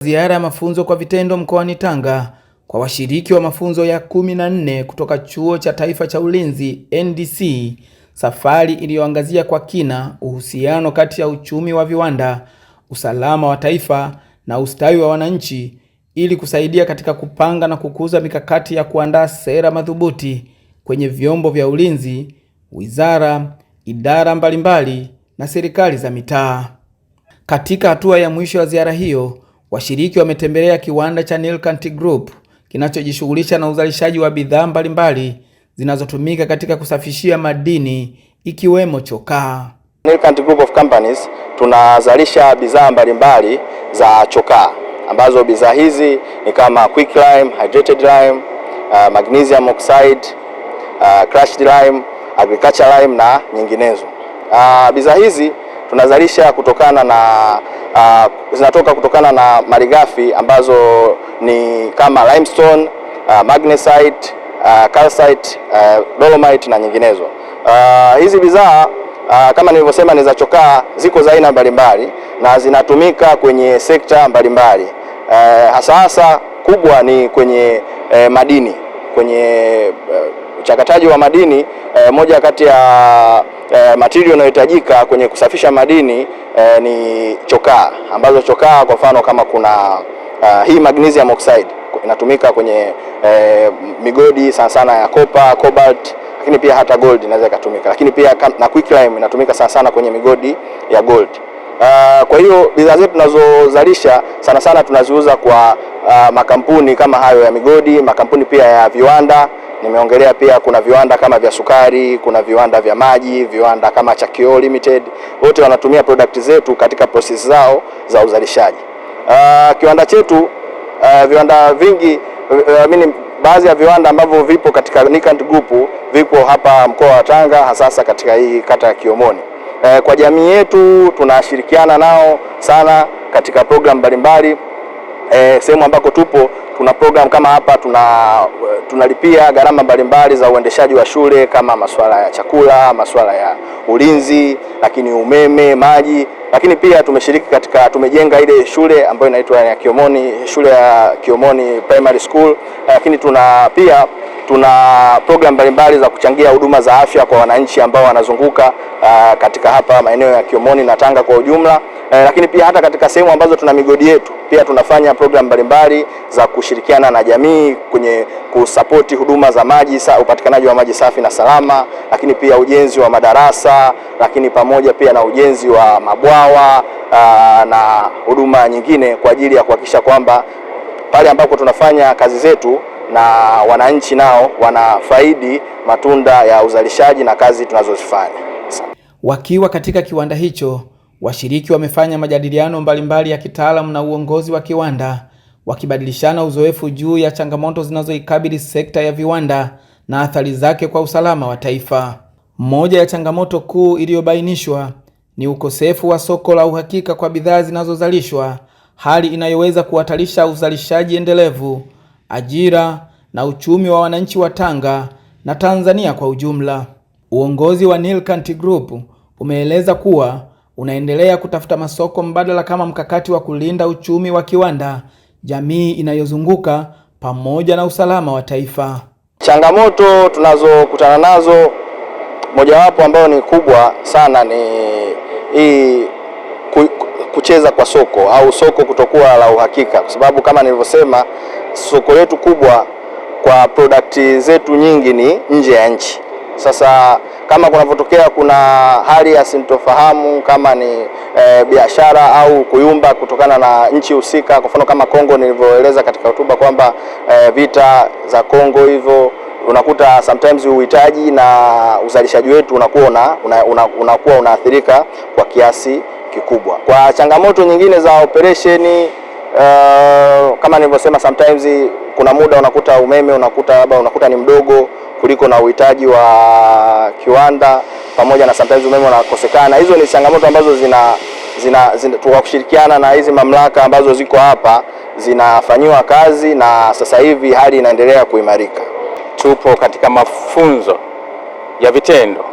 Ziara ya mafunzo kwa vitendo mkoani Tanga kwa washiriki wa mafunzo ya 14 kutoka Chuo cha Taifa cha Ulinzi NDC, safari iliyoangazia kwa kina uhusiano kati ya uchumi wa viwanda, usalama wa taifa na ustawi wa wananchi ili kusaidia katika kupanga na kukuza mikakati ya kuandaa sera madhubuti kwenye vyombo vya ulinzi, wizara, idara mbalimbali na serikali za mitaa. Katika hatua ya mwisho ya ziara hiyo, washiriki wametembelea kiwanda cha Nilkant Group kinachojishughulisha na uzalishaji wa bidhaa mbalimbali zinazotumika katika kusafishia madini ikiwemo chokaa. Nilkant Group of Companies tunazalisha bidhaa mbalimbali za chokaa ambazo bidhaa hizi ni kama quick lime, hydrated lime, magnesium oxide, crushed lime, agriculture lime na nyinginezo. Bidhaa hizi tunazalisha kutokana na zinatoka kutokana na malighafi ambazo ni kama limestone, magnesite, calcite, dolomite na nyinginezo. Hizi bidhaa kama nilivyosema ni za chokaa, ziko za aina mbalimbali na zinatumika kwenye sekta mbalimbali. Hasa kubwa ni kwenye madini, kwenye uchakataji wa madini. Moja kati ya material inayohitajika kwenye kusafisha madini ni chokaa, ambazo chokaa kwa mfano kama kuna hii magnesium oxide inatumika kwenye migodi sana ya copper, cobalt, lakini pia hata gold inaweza ikatumika, lakini pia na quick lime inatumika sana kwenye migodi ya gold. Kwa hiyo bidhaa zetu tunazozalisha sana tunaziuza kwa makampuni kama hayo ya migodi, makampuni pia ya viwanda. Nimeongelea pia kuna viwanda kama vya sukari, kuna viwanda vya maji, viwanda kama Chakio Limited, wote wanatumia product zetu katika process zao za uzalishaji. Kiwanda chetu, viwanda vingi, baadhi ya viwanda ambavyo vipo katika Nilkant Group vipo hapa mkoa wa Tanga, hasa katika hii kata ya Kiomoni. Kwa jamii yetu tunashirikiana nao sana katika program mbalimbali. Sehemu ambako tupo tuna program kama hapa, tunalipia gharama mbalimbali za uendeshaji wa shule kama masuala ya chakula, masuala ya ulinzi, lakini umeme, maji, lakini pia tumejenga ile shule ambayo inaitwa ya Kiomoni, shule ya Kiomoni Primary School, lakini tuna program mbalimbali za kuchangia huduma za afya kwa wananchi ambao wanazunguka katika hapa maeneo ya Kiomoni na Tanga kwa ujumla. Lakini pia hata katika sehemu ambazo tuna migodi yetu pia tunafanya program mbalimbali za kushirikiana na jamii kwenye kusapoti huduma za maji, upatikanaji wa maji safi na salama, lakini pia ujenzi wa madarasa, lakini pamoja pia na ujenzi wa mabwawa na huduma nyingine kwa ajili ya kuhakikisha kwamba pale ambako tunafanya kazi zetu na wananchi nao wanafaidi matunda ya uzalishaji na kazi tunazozifanya. Wakiwa katika kiwanda hicho, washiriki wamefanya majadiliano mbalimbali ya kitaalamu na uongozi wa kiwanda, wakibadilishana uzoefu juu ya changamoto zinazoikabili sekta ya viwanda na athari zake kwa usalama wa taifa. Moja ya changamoto kuu iliyobainishwa ni ukosefu wa soko la uhakika kwa bidhaa zinazozalishwa, hali inayoweza kuhatarisha uzalishaji endelevu, ajira na uchumi wa wananchi wa Tanga na Tanzania kwa ujumla. Uongozi wa Nilkant Group umeeleza kuwa unaendelea kutafuta masoko mbadala kama mkakati wa kulinda uchumi wa kiwanda, jamii inayozunguka pamoja na usalama wa taifa. Changamoto tunazokutana nazo, mojawapo ambayo ni kubwa sana ni hii kucheza kwa soko au soko kutokuwa la uhakika, kwa sababu kama nilivyosema, soko letu kubwa kwa product zetu nyingi ni nje ya nchi. Sasa kama kunavyotokea kuna hali ya sintofahamu kama ni biashara au kuyumba kutokana na nchi husika, kwa mfano kama Kongo nilivyoeleza katika hotuba kwamba vita za Kongo hivyo, unakuta sometimes uhitaji na uzalishaji wetu unakuwa unaathirika kwa kiasi kikubwa. Kwa changamoto nyingine za operation, kama nilivyosema, sometimes kuna muda unakuta umeme unakuta ni mdogo kuliko na uhitaji wa kiwanda, pamoja na sometimes umeme unakosekana. Hizo ni changamoto ambazo kushirikiana na hizi mamlaka ambazo ziko hapa zinafanywa kazi, na sasa hivi hali inaendelea kuimarika. Tupo katika mafunzo ya vitendo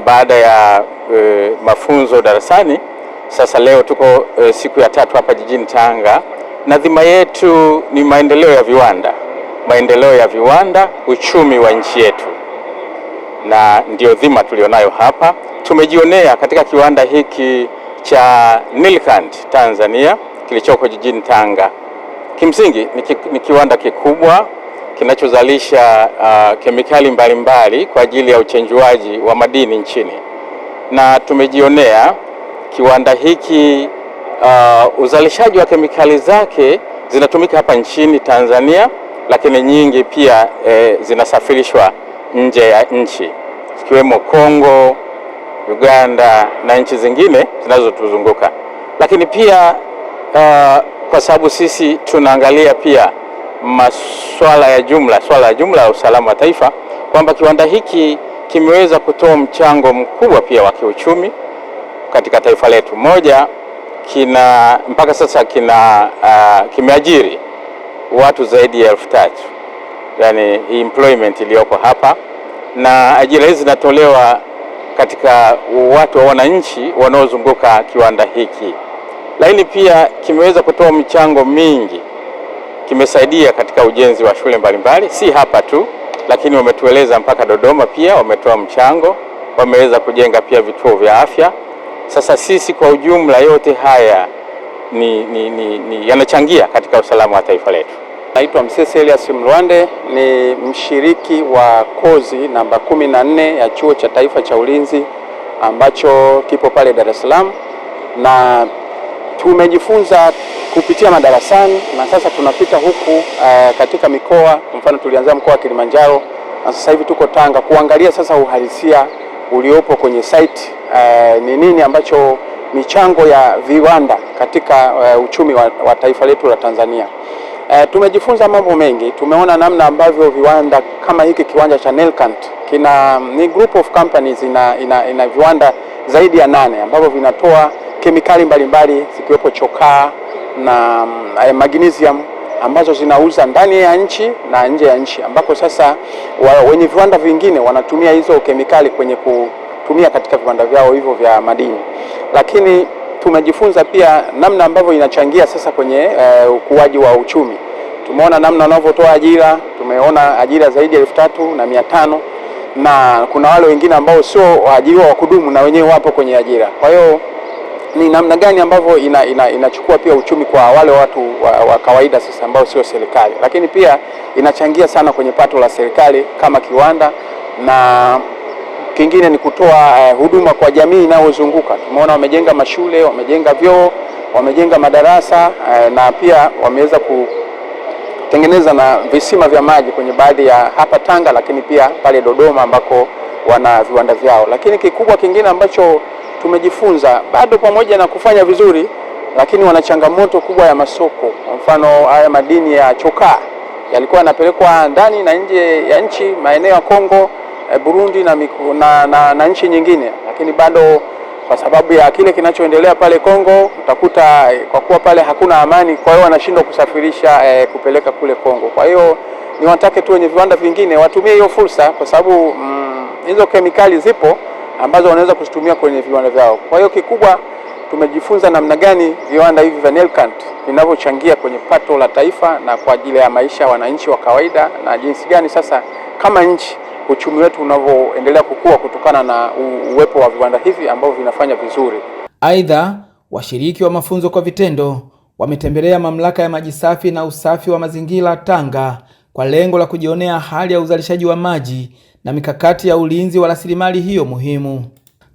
baada ya mafunzo darasani. Sasa leo tuko siku ya 3 hapa jijini Tanga na dhima yetu ni maendeleo ya viwanda. Maendeleo ya viwanda, uchumi wa nchi yetu, na ndio dhima tulionayo hapa. Tumejionea katika kiwanda hiki cha Nilkant Tanzania kilichoko jijini Tanga. Kimsingi ni kiwanda kikubwa kinachozalisha kemikali mbalimbali kwa ajili ya uchenjuaji wa madini nchini, na tumejionea kiwanda hiki uzalishaji wa kemikali zake zinatumika hapa nchini Tanzania, lakini nyingi pia zinasafirishwa nje ya nchi ikiwemo Kongo, Uganda na nchi zingine zinazotuzunguka. Lakini pia kwa sababu sisi tunaangalia pia swala ya jumla ya usalama wa taifa, kwamba kiwanda hiki kimeweza kutoa mchango mkubwa pia wa kiuchumi katika taifa letu. Moja, mpaka sasa kimeajiri watu zaidi ya 3,000, yani employment iliyoko hapa, na ajira hizi zinatolewa katika watu wa wananchi wanaozunguka kiwanda hiki. Lakini pia kimeweza kutoa michango mingi, kimesaidia katika ujenzi wa shule mbalimbali, si hapa tu, lakini wametueleza mpaka Dodoma pia wametoa mchango, wameweza kujenga pia vituo vya afya. Sasa sisi kwa ujumla, yote haya yanachangia katika usalama wa taifa letu. Naitwa Msese Elias Mlwande, ni mshiriki wa kozi namba 14 ya Chuo cha Taifa cha Ulinzi ambacho kipo pale Dar es Salaam, na tumejifunza kupitia madarasani, na sasa tunapita huku katika mikoa. Kwa mfano tulianza mkoa wa Kilimanjaro na sasa hivi tuko Tanga kuangalia sasa uhalisia uliopo kwenye site, ni nini ambacho michango ya viwanda katika uchumi wa taifa letu la Tanzania. Tumejifunza mambo mengi. Tumeona namna ambavyo viwanda kama hiki kiwanda cha Nilkant ni group of companies, ina viwanda zaidi ya 8 ambavyo vinatoa kemikali mbalimbali zikiwepo chokaa na magnesium ambazo zinauza ndani ya nchi na nje ya nchi, ambako sasa wenye viwanda vingine wanatumia hizo kemikali kwenye kutumia katika viwanda vyao hivyo vya madini. Lakini tumejifunza pia namna ambavyo inachangia sasa kwenye ukuaji wa uchumi. Tumeona namna wanavyotoa ajira, tumeona ajira zaidi ya 3,500, na kuna wale wengine ambao sio waajiriwa wa kudumu na wenyewe wapo kwenye ajira. Kwa hiyo ni namna gani ambavyo inachukua pia uchumi kwa wale watu wa kawaida sasa ambao sio serikali, lakini pia inachangia sana kwenye pato la serikali kama kiwanda, na kingine ni kutoa huduma kwa jamii inayozunguka. Tumeona wamejenga mashule, wamejenga vyoo, wamejenga madarasa, na pia wameweza kutengeneza na visima vya maji kwenye baadhi ya hapa Tanga, lakini pia pale Dodoma ambako wana viwanda vyao. Lakini kikubwa kingine ambacho tumejifunza, bado pamoja na kufanya vizuri, lakini wana changamoto kubwa ya masoko. Kwa mfano haya madini ya chokaa yalikuwa yanapelekwa ndani na nje ya nchi, maeneo ya Kongo, Burundi na nchi nyingine, lakini bado kwa sababu ya kile kinachoendelea pale Kongo, utakuta kwa kuwa pale hakuna amani, kwa hiyo wanashindwa kusafirisha kupeleka kule Kongo. Kwa hiyo ni watake tu wenye viwanda vingine watumie hiyo fursa, kwa sababu hizo kemikali zipo ambazo wanaweza kuzitumia kwenye viwanda vyao. Kwa hiyo kikubwa tumejifunza namna gani viwanda hivi vya Nilkant vinavyochangia kwenye pato la taifa na kwa ajili ya maisha ya wananchi wa kawaida, na jinsi gani sasa kama nchi uchumi wetu unavyoendelea kukua kutokana na uwepo wa viwanda hivi ambavyo vinafanya vizuri. Aidha, washiriki wa mafunzo kwa vitendo wametembelea mamlaka ya maji safi na usafi wa mazingira Tanga kwa lengo la kujionea hali ya uzalishaji wa maji na mikakati ya ulinzi wa rasilimali hiyo muhimu.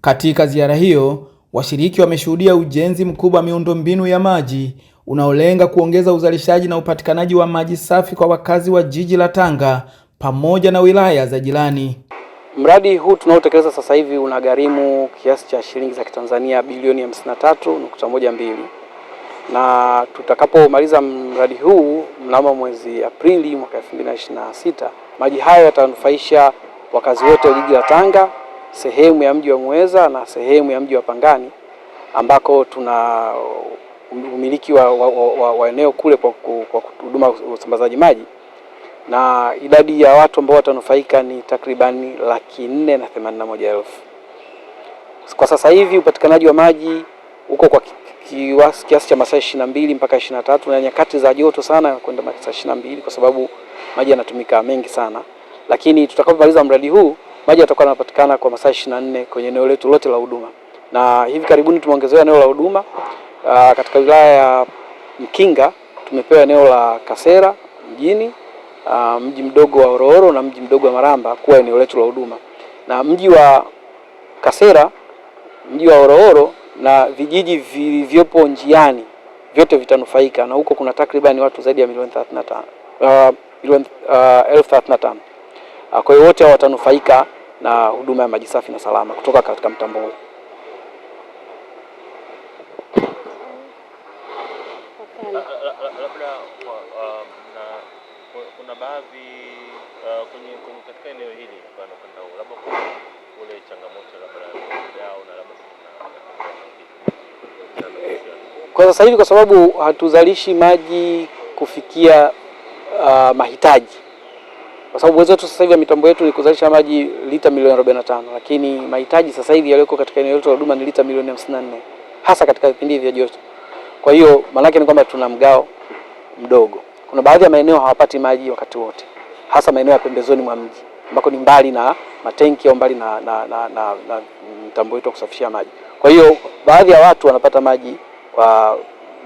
Katika ziara hiyo, washiriki wameshuhudia ujenzi mkubwa wa miundombinu ya maji unaolenga kuongeza uzalishaji na upatikanaji wa maji safi kwa wakazi wa jiji la Tanga pamoja na wilaya za jirani. Mradi huu tunaotekeleza sasa hivi unagharimu kiasi cha shilingi za Kitanzania bilioni 53.12, na tutakapomaliza mradi huu mnamo mwezi Aprili mwaka 2026, maji hayo yatanufaisha wakazi wote wa jiji la Tanga, sehemu ya mji wa Muheza na sehemu ya mji wa Pangani, ambako tuna umiliki wa eneo kule kwa huduma usambazaji maji, na idadi ya watu ambao watanufaika ni takribani 481,000. Kwa sasa hivi upatikanaji wa maji uko kwa kiasi cha masaa 22 mpaka 23, na nyakati za joto sana kwenda masaa 22 kwa sababu maji yanatumika mengi sana. Lakini tutakapomaliza mradi huu maji yatakuwa yanapatikana kwa masaa 24 kwenye eneo letu lote la huduma. Na hivi karibuni tumeongezewa eneo la huduma katika wilaya ya Mkinga tumepewa eneo la Kasera mjini, mji mdogo wa Horohoro na mji mdogo wa Maramba kuwa eneo letu la huduma. Na mji wa Kasera, mji wa Horohoro na vijiji vilivyopo njiani vyote vitanufaika, na huko kuna takriban watu zaidi ya milioni 35,000. Kwa hiyo wote watanufaika na huduma ya maji safi na salama kutoka katika mtambo huu. Labda kuna baadhi katika eneo hili labda kule changamoto labda yao na labda kwa sasa hivi, kwa sababu hatuzalishi maji kufikia mahitaji, kwa sababu uwezo wetu sasa hivi ya mitambo yetu ni kuzalisha maji lita milioni 45, lakini mahitaji sasa hivi yaliyoko katika eneo letu la huduma ni lita milioni 54, hasa katika vipindi vya joto. Kwa hiyo maana yake ni kwamba tuna mgao mdogo. Kuna baadhi ya maeneo hawapati maji wakati wote, hasa maeneo ya pembezoni mwa mji ambako ni mbali na matenki au mbali na mitambo yetu ya kusafishia maji. Kwa hiyo baadhi ya watu wanapata maji kwa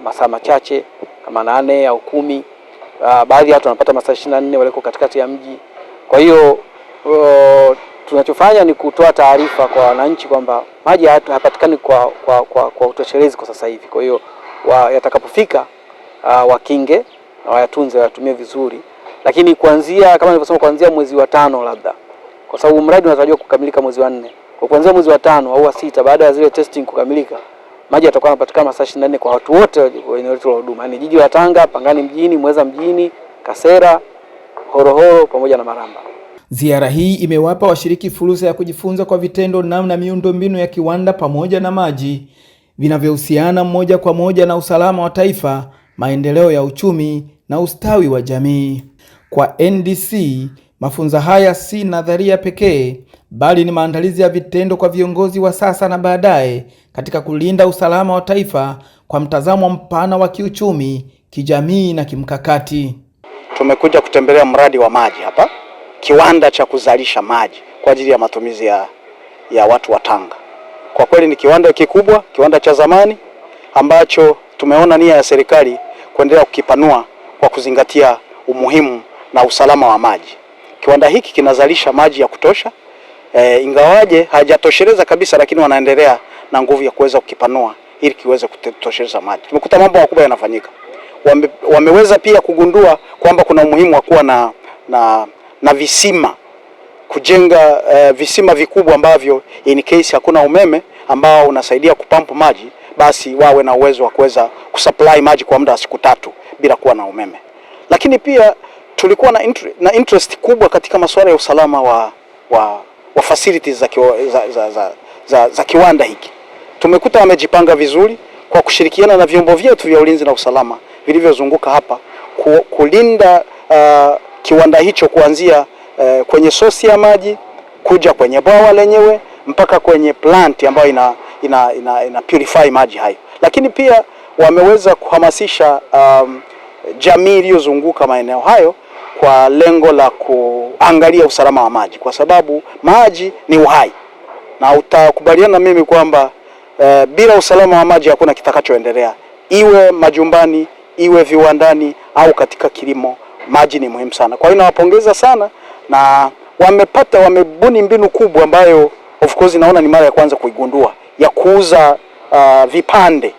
masaa machache kama 8 au 10. Baadhi ya watu wanapata masaa 24 waliko katikati ya mji. Kwa hiyo tunachofanya ni kutoa taarifa kwa wananchi kwamba maji hayapatikani kwa utoshelezi kwa sasa hivi. Kwa hiyo yatakapofika wakinge na wayatunze, wayatumie vizuri. Lakini kuanzia kama nilivyosema, kuanzia mwezi wa 5 labda, kwa sababu mradi unatarajiwa kukamilika mwezi wa 4. Kwa kuanzia mwezi wa 5 au wa 6 baada ya zile testing kukamilika, maji yatakuwa yanapatikana masaa 24 kwa watu wote wa eneo letu la huduma. Yaani jiji la Tanga, Pangani mjini, Mweza mjini, Kasera, Horohoro pamoja na Maramba. Ziara hii imewapa washiriki fursa ya kujifunza kwa vitendo namna miundombinu ya kiwanda pamoja na maji vinavyohusiana moja kwa moja na usalama wa taifa, maendeleo ya uchumi na ustawi wa jamii. Kwa NDC, mafunzo haya si nadharia pekee, bali ni maandalizi ya vitendo kwa viongozi wa sasa na baadaye katika kulinda usalama wa taifa kwa mtazamo mpana wa kiuchumi, kijamii na kimkakati. Tumekuja kutembelea mradi wa maji hapa, kiwanda cha kuzalisha maji kwa ajili ya matumizi ya watu wa Tanga. Kwa kweli ni kiwanda kikubwa, kiwanda cha zamani ambacho tumeona nia ya serikali kuendelea kukipanua kwa kuzingatia umuhimu na usalama wa maji. Kiwanda hiki kinazalisha maji ya kutosha, ingawaje hajatosheleza kabisa, lakini wanaendelea na nguvu ya kuweza kukipanua ili kiweze kutosheleza maji. Tumekuta mambo makubwa yanafanyika. Wameweza pia kugundua kwamba kuna umuhimu wa kuwa na visima, kujenga visima vikubwa ambavyo in case hakuna umeme ambao unasaidia kupampu maji, basi wawe na uwezo wa kuweza kusupply maji kwa muda wa siku 3 bila kuwa na umeme. Lakini pia tulikuwa na interest kubwa katika masuala ya usalama wa facilities za kiwanda hiki. Tumekuta wamejipanga vizuri kwa kushirikiana na vyombo vyetu vya ulinzi na usalama vilivyozunguka hapa kulinda kiwanda hicho kuanzia kwenye sosi ya maji kuja kwenye bwawa lenyewe mpaka kwenye plant ambayo ina purify maji hayo. Lakini pia wameweza kuhamasisha jamii iliyozunguka maeneo hayo kwa lengo la kuangalia usalama wa maji, kwa sababu maji ni uhai, na utakubaliana na mimi kwamba bila usalama wa maji hakuna kitakachoendelea, iwe majumbani, iwe viwandani au katika kilimo. Maji ni muhimu sana. Kwa hiyo nawapongeza sana, na wamebuni mbinu kubwa ambayo of course naona ni mara ya kwanza kuigundua, ya kuuza vipande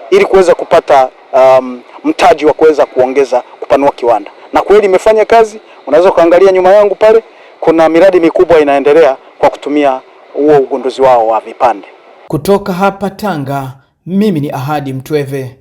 ili kuweza kupata mtaji wa kuweza kupanua kiwanda. Na kweli imefanya kazi. Unaweza kuangalia nyuma yangu pale kuna miradi mikubwa inaendelea kwa kutumia huo ugunduzi wao wa vipande. Kutoka hapa Tanga, mimi ni Ahadi Mtweve.